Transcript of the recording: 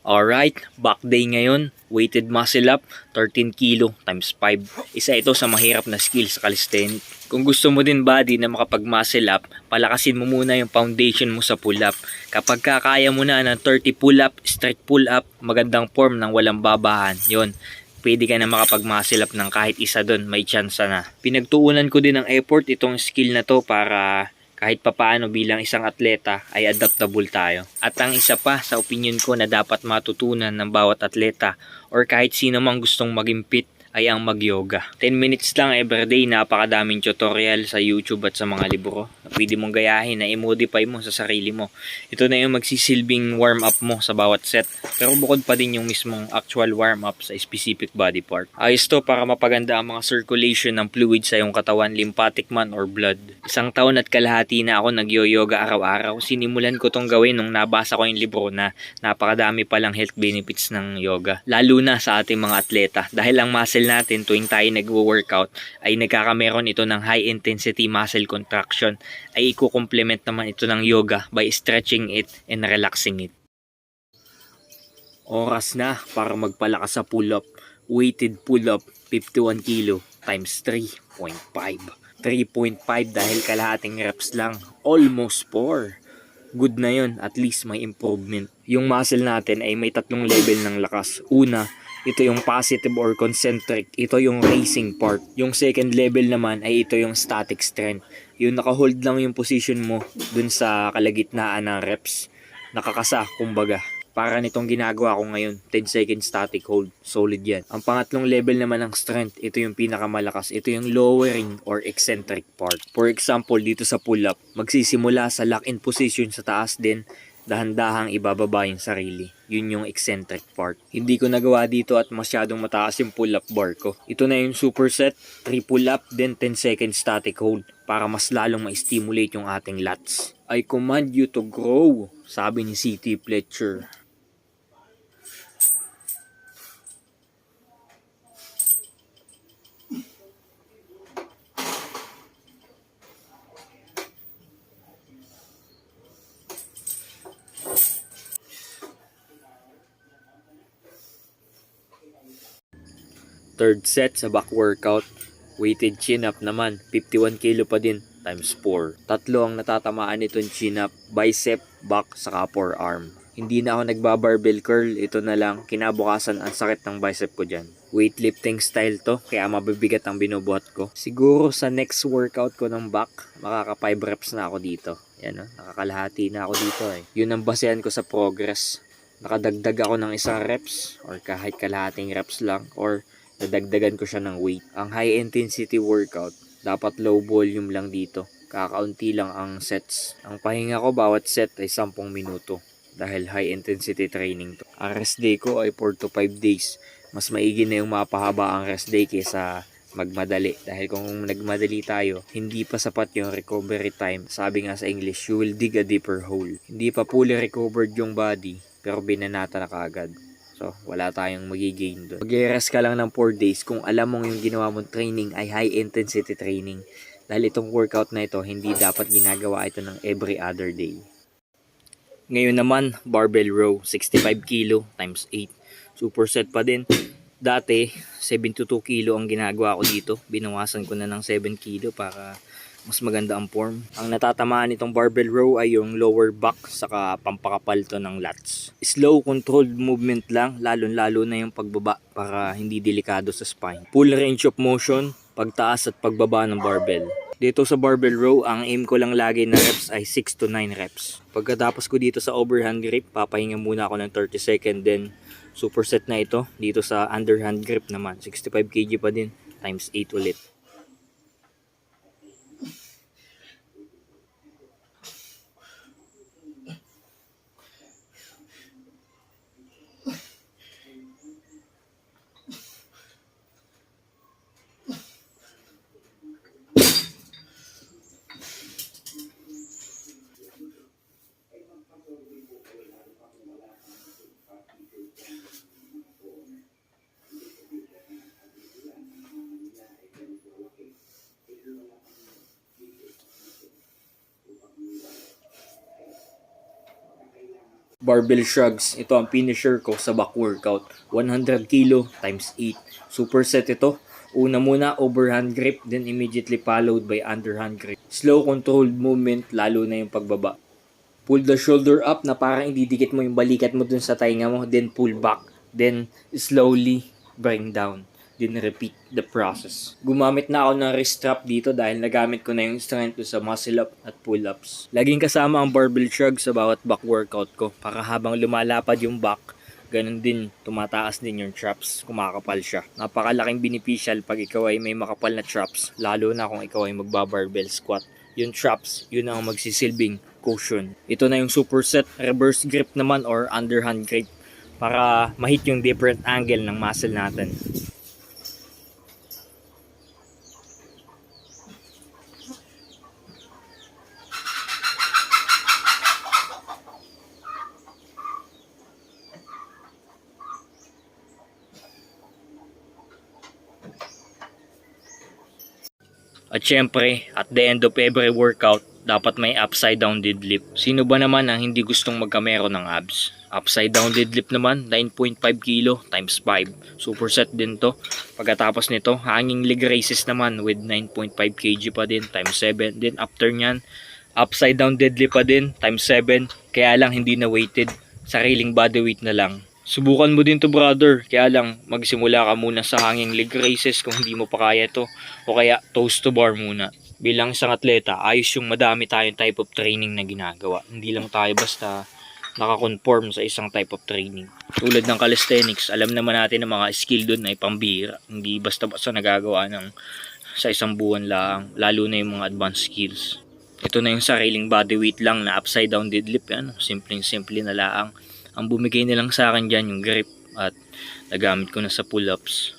Alright, back day ngayon. Weighted muscle up, 13 kilo times 5. Isa ito sa mahirap na skill sa calisthenics. Kung gusto mo din body na makapag-muscle up, palakasin mo muna yung foundation mo sa pull-up. Kapag kakaya mo na ng 30 pull-up, straight pull-up, magandang form ng walang babahan, yon, pwede ka na makapag-muscle up ng kahit isa doon, may chance na. Pinagtuunan ko din ng effort itong skill na to para kahit papaano bilang isang atleta ay adaptable tayo. At ang isa pa sa opinion ko na dapat matutunan ng bawat atleta or kahit sino mang gustong maging fit ay ang mag-yoga. 10 minutes lang everyday, napakadaming tutorial sa YouTube at sa mga libro na pwede mong gayahin na i-modify mo sa sarili mo. Ito na yung magsisilbing warm-up mo sa bawat set. Pero bukod pa din yung mismong actual warm-up sa specific body part. Ayos to para mapaganda ang mga circulation ng fluid sa iyong katawan, lymphatic man or blood. 1 taon at kalahati na ako nag-yoga araw-araw. Sinimulan ko tong gawin nung nabasa ko yung libro na napakadami palang health benefits ng yoga. Lalo na sa ating mga atleta. Dahil ang muscle natin tuwing tayo nag-workout ay nagkakameron ito ng high intensity muscle contraction, ay i-complement naman ito ng yoga by stretching it and relaxing it. Oras na para magpalakas sa pull-up. Weighted pull-up 51 kilo times 3.5. 3.5 dahil kalahating reps lang. Almost 4. Good na yun, at least may improvement. Yung muscle natin ay may 3 level ng lakas. Una, ito yung positive or concentric. Ito yung racing part. Yung second level naman ay ito yung static strength. Yung nakahold lang yung position mo dun sa kalagitnaan ng reps. Nakakasa, kumbaga. Para nitong ginagawa ko ngayon, 10 second static hold. Solid yan. Ang pangatlong level naman ng strength, ito yung pinakamalakas. Ito yung lowering or eccentric part. For example, dito sa pull-up, magsisimula sa lock-in position sa taas din, dahan-dahang ibababa yung sarili. Yun yung eccentric part. Hindi ko nagawa dito at masyadong mataas yung pull-up bar ko. Ito na yung superset, 3 pull-up, then 10 second static hold para mas lalong ma-stimulate yung ating lats. I command you to grow, sabi ni C.T. Fletcher. Third set sa back workout, weighted chin up naman, 51 kilo pa din, times 4. Tatlo ang natatamaan nitong chin up, bicep, back, saka forearm. Hindi na ako nagbabarbell curl, ito na lang, kinabukasan ang sakit ng bicep ko dyan. Weightlifting style to, kaya mabibigat ang binubuhat ko. Siguro sa next workout ko ng back, makaka 5 reps na ako dito. Yan, nakakalahati na ako dito eh. Yun ang basehan ko sa progress. Nakadagdag ako ng 1 reps, or kahit kalahating reps lang, or nadagdagan ko siya ng weight. Ang high intensity workout, dapat low volume lang dito. Kakaunti lang ang sets. Ang pahinga ko bawat set ay 10 minuto. Dahil high intensity training to. Ang rest day ko ay 4 to 5 days. Mas maigi na yung mapahaba ang rest day kaysa magmadali. Dahil kung nagmadali tayo, hindi pa sapat yung recovery time. Sabi nga sa English, you will dig a deeper hole. Hindi pa fully recovered yung body, pero binanata na kaagad. So, wala tayong magigain doon. Mag-rest ka lang ng 4 days kung alam mong yung ginawa mong training ay high intensity training. Dahil itong workout na ito, hindi dapat ginagawa ito ng every other day. Ngayon naman, barbell row, 65 kilo times 8. Superset pa din. Dati, 72 kilo ang ginagawa ko dito. Binawasan ko na ng 7 kilo para mas maganda ang form. Ang natatamaan nitong barbell row ay yung lower back saka pampakapal to ng lats. Slow controlled movement lang, lalo na yung pagbaba para hindi delikado sa spine. Full range of motion, pagtaas at pagbaba ng barbell. Dito sa barbell row, ang aim ko lang lagi na reps ay 6 to 9 reps. Pagkatapos ko dito sa overhand grip, papahinga muna ako ng 30 second, then superset na ito. Dito sa underhand grip naman, 65 kg pa din, times 8 ulit. Barbell shrugs. Ito ang finisher ko sa back workout. 100 kilo times 8. Superset ito. Una muna overhand grip, then immediately followed by underhand grip. Slow controlled movement, lalo na yung pagbaba. Pull the shoulder up na parang ididikit mo yung balikat mo dun sa tainga mo, then pull back, then slowly bring down. Then repeat the process. Gumamit na ako ng wrist strap dito dahil nagamit ko na yung strength sa muscle up at pull-ups. Laging kasama ang barbell shrug sa bawat back workout ko para habang lumalapad yung back, ganun din, tumataas din yung traps, kumakapal siya. Napakalaking beneficial pag ikaw ay may makapal na traps, lalo na kung ikaw ay magba-barbell squat. Yung traps, yun ang magsisilbing cushion. Ito na yung superset, reverse grip naman or underhand grip para ma-hit yung different angle ng muscle natin. At syempre, at the end of every workout, dapat may upside down deadlift. Sino ba naman ang hindi gustong magkamero ng abs? Upside down deadlift naman, 9.5 kilo times 5. Superset din to. Pagkatapos nito, hanging leg raises naman with 9.5 kg pa din times 7. Then after nyan, upside down deadlift pa din times 7. Kaya lang hindi na weighted, sariling body weight na lang. Subukan mo din to brother, kaya lang magsimula ka muna sa hanging leg raises kung hindi mo pa kaya to, o kaya toes to bar muna. Bilang isang atleta, ayos yung madami tayong type of training na ginagawa. Hindi lang tayo basta nakakonform sa isang type of training. Tulad ng calisthenics, alam naman natin ang mga skill doon ay pambihira. Hindi basta-basta nagagawa ng sa isang buwan lang, lalo na yung mga advanced skills. Ito na yung sariling body weight lang na upside down deadlift. Yan, simpleng-simple na laang. Ang bumigay nilang sa akin dyan yung grip at nagamit ko na sa pull-ups.